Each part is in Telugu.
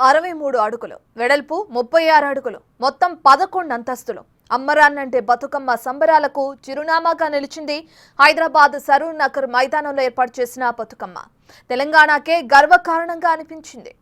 63 అడుగులు, వెడల్పు 36 అడుగులు, మొత్తం 11 అంతస్తులు. అమ్మరాన్నంటే బతుకమ్మ సంబరాలకు చిరునామాగా నిలిచింది హైదరాబాద్ సరూర్ నగర్ మైదానంలో ఏర్పాటు చేసిన బతుకమ్మ. తెలంగాణకే గర్వకారణంగా అనిపించింది.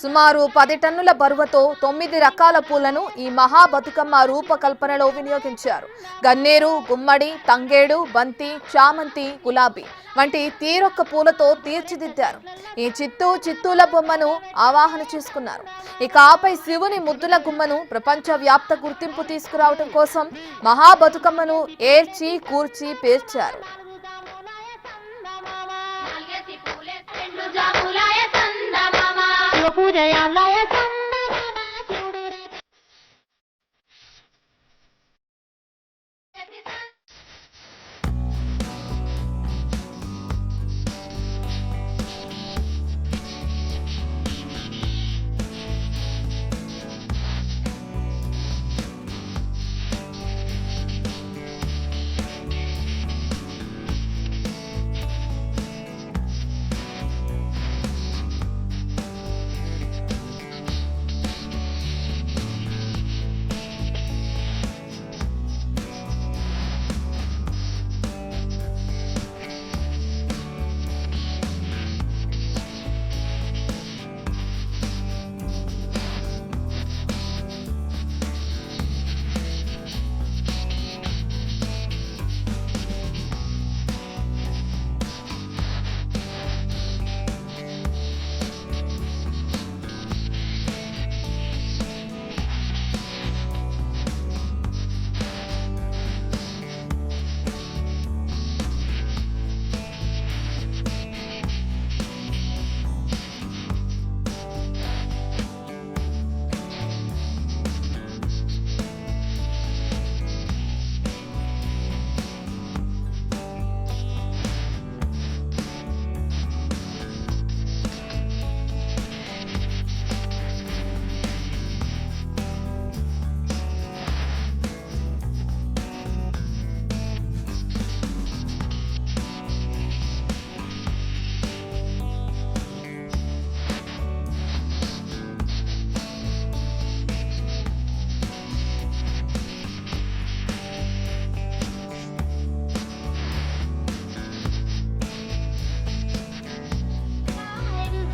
సుమారు 10 టన్నుల బరువుతో 9 రకాల పూలను ఈ మహా బతుకమ్మ రూపకల్పనలో వినియోగించారు. గన్నేరు, గుమ్మడి, తంగేడు, బంతి, చామంతి, గులాబీ వంటి తీరొక్క పూలతో తీర్చిదిద్దారు. ఈ చిత్తూల బొమ్మను ఆవాహన చేసుకున్నారు. ఇక ఆపై శివుని ముద్దుల గుమ్మను ప్రపంచ వ్యాప్త గుర్తింపు తీసుకురావడం కోసం మహా బతుకమ్మను ఏర్చి కూర్చి పేర్చారు.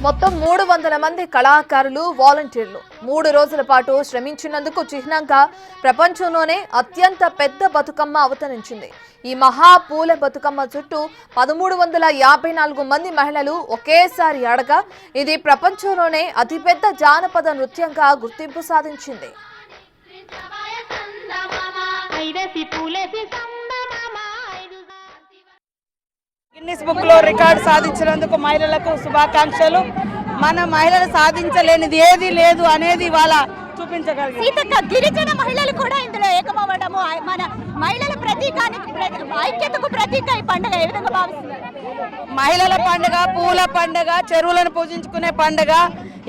మొత్తం 300 మంది కళాకారులు, వాలంటీర్లు 3 రోజుల పాటు శ్రమించినందుకు చిహ్నంగా ప్రపంచంలోనే అత్యంత పెద్ద బతుకమ్మ అవతరించింది. ఈ మహా పూల బతుకమ్మ చుట్టూ 1354 మంది మహిళలు ఒకేసారి ఆడగా ఇది ప్రపంచంలోనే అతిపెద్ద జానపద నృత్యంగా గుర్తింపు సాధించింది. గిన్నిస్ బుక్ లో రికార్డు సాధించినందుకు మహిళలకు శుభాకాంక్షలు. మన మహిళలు సాధించలేనిది ఏది లేదు అనేది ఇవాళ చూపించగలిగారు. గిరిజన మహిళలు కూడా ఇందులో ఏకమవ్వడము మన మహిళల ప్రతీకానికి, ఐక్యతకు ప్రతీక ఈ పండుగ ఏ విధంగా భావిస్తున్నారు? మహిళల పండుగ, పూల పండుగ, చెరువులను పూజించుకునే పండుగ.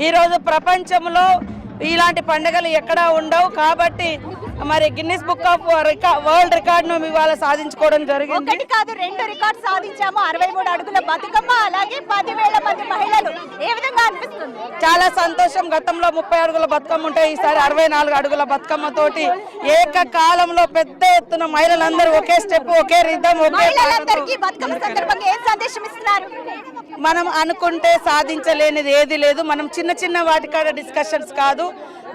ఈరోజు ప్రపంచంలో ఇలాంటి పండుగలు ఎక్కడా ఉండవు. కాబట్టి మరి గిన్నిస్ బుక్ ఆఫ్ వరల్డ్ రికార్డును ఇవాళ సాధించుకోవడం జరిగింది. ఒకటి కాదు, 2 రికార్డు సాధించాము. 63 అడుగుల బతుకమ్మ, అలాగే 10,000 మంది మహిళలు. ఏ విధంగా అనిపిస్తుంది? చాలా సంతోషం. గతంలో 30 అడుగుల బతుకమ్మ ఉంటే ఈసారి 64 అడుగుల బతుకమ్మ తోటి ఏకకాలంలో పెద్ద ఎత్తున మహిళలందరూ ఒకే స్టెప్, ఒకే రిథం, మహిళలందరికీ బతుకమ్మ సందర్భంగా ఏం సందేశం ఇస్తున్నారు? మనం అనుకుంటే సాధించలేనిది ఏది లేదు. మనం చిన్న చిన్న వాటికాడ డిస్కషన్స్ కాదు,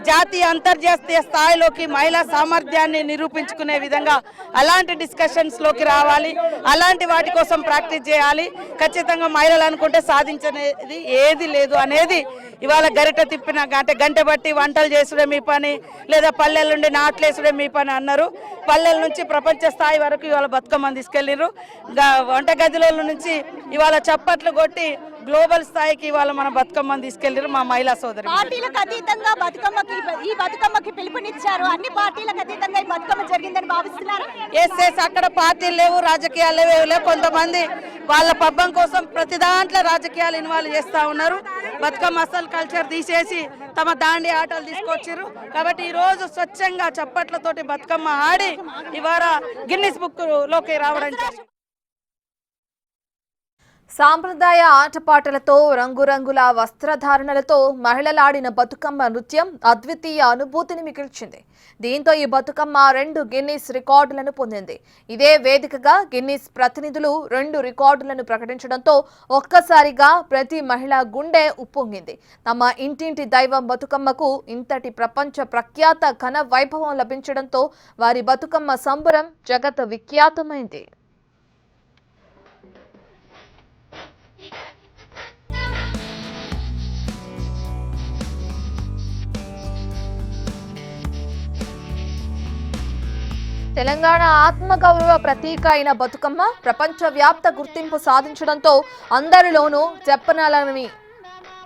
జాతీయ అంతర్జాతీయ స్థాయిలోకి మహిళా సామర్థ్యాన్ని నిరూపించుకునే విధంగా అలాంటి డిస్కషన్స్లోకి రావాలి. అలాంటి వాటి కోసం ప్రాక్టీస్ చేయాలి. ఖచ్చితంగా మహిళలు అనుకుంటే సాధించనేది ఏది లేదు అనేది ఇవాళ గరిట తిప్పిన గంట బట్టి వంటలు చేసుడే మీ పని, లేదా పల్లెల నుండి నాట్లేసుడే మీ పని అన్నారు. పల్లెల నుంచి ప్రపంచ స్థాయి వరకు ఇవాళ బతుకమ్మని తీసుకెళ్ళిర్రు. వంట గదిలో నుంచి ఇవాళ చప్పట్లు కొట్టి గ్లోబల్ స్థాయికి ఇవాళ మన బతుకమ్మని తీసుకెళ్ళారు మా మహిళా సోదరి. పార్టీలకు అతీతంగా ఈ బతుకమ్మకి పిలుపునిచ్చారు. అన్ని పార్టీలకు అతీతంగా ఈ బతుకమ్మ జరిగిందని భావిస్తున్నారు. ఎస్ అక్కడ పార్టీలు లేవు, రాజకీయాలు లేవు. కొంతమంది వాళ్ళ పబ్బం కోసం ప్రతి దాంట్లో రాజకీయాలు ఇన్వాల్వ్ చేస్తూ ఉన్నారు. బతుకమ్మ అసలు కల్చర్ తీసేసి తమ దాండి ఆటలు తీసుకొచ్చారు. కాబట్టి ఈ రోజు స్వచ్ఛంగా చప్పట్లతోటి బతుకమ్మ ఆడి ఇవాళ గిన్నిస్ బుక్ లోకి రావడం. సాంప్రదాయ ఆటపాటలతో రంగురంగుల వస్త్రధారణలతో మహిళలాడిన బతుకమ్మ నృత్యం అద్వితీయ అనుభూతిని మిగిల్చింది. దీంతో ఈ బతుకమ్మ 2 గిన్నిస్ రికార్డులను పొందింది. ఇదే వేదికగా గిన్నిస్ ప్రతినిధులు 2 రికార్డులను ప్రకటించడంతో ఒక్కసారిగా ప్రతి మహిళ గుండె ఉప్పొంగింది. తమ ఇంటింటి దైవం బతుకమ్మకు ఇంతటి ప్రపంచ ప్రఖ్యాత ఘన వైభవం లభించడంతో వారి బతుకమ్మ సంబరం జగత్ విఖ్యాతమైంది. తెలంగాణ ఆత్మగౌరవ ప్రతీక అయిన బతుకమ్మ ప్రపంచవ్యాప్త గుర్తింపు సాధించడంతో అందరిలోనూ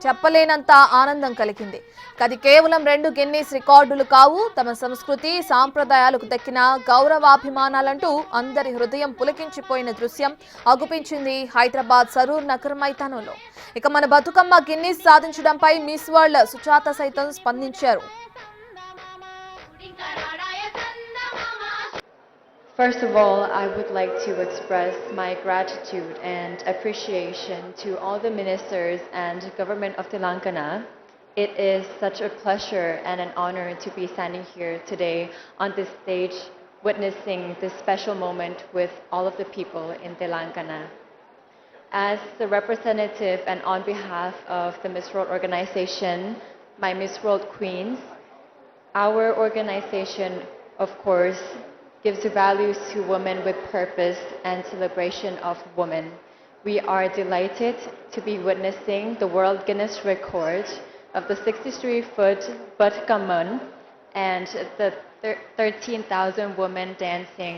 చెప్పలేనంత ఆనందం కలిగింది. అది కేవలం 2 గిన్నిస్ రికార్డులు కావు, తమ సంస్కృతి సాంప్రదాయాలకు దక్కిన గౌరవాభిమానాలంటూ అందరి హృదయం పులకించిపోయిన దృశ్యం అగుపించింది హైదరాబాద్ సరూర్ నగర్ మైదానంలో. ఇక మన బతుకమ్మ గిన్నిస్ సాధించడంపై మిస్ వరల్డ్ సుజాత సైతం స్పందించారు. First of all, I would like to express my gratitude and appreciation to all the ministers and government of Telangana. It is such a pleasure and an honor to be standing here today on this stage, witnessing this special moment with all of the people in Telangana. As the representative and on behalf of the Miss World organization, my Miss World Queens, our organization, of course, gives values to women with purpose and celebration of women. We are delighted to be witnessing the World Guinness record of the 63-foot Batukamman and the 13,000 women dancing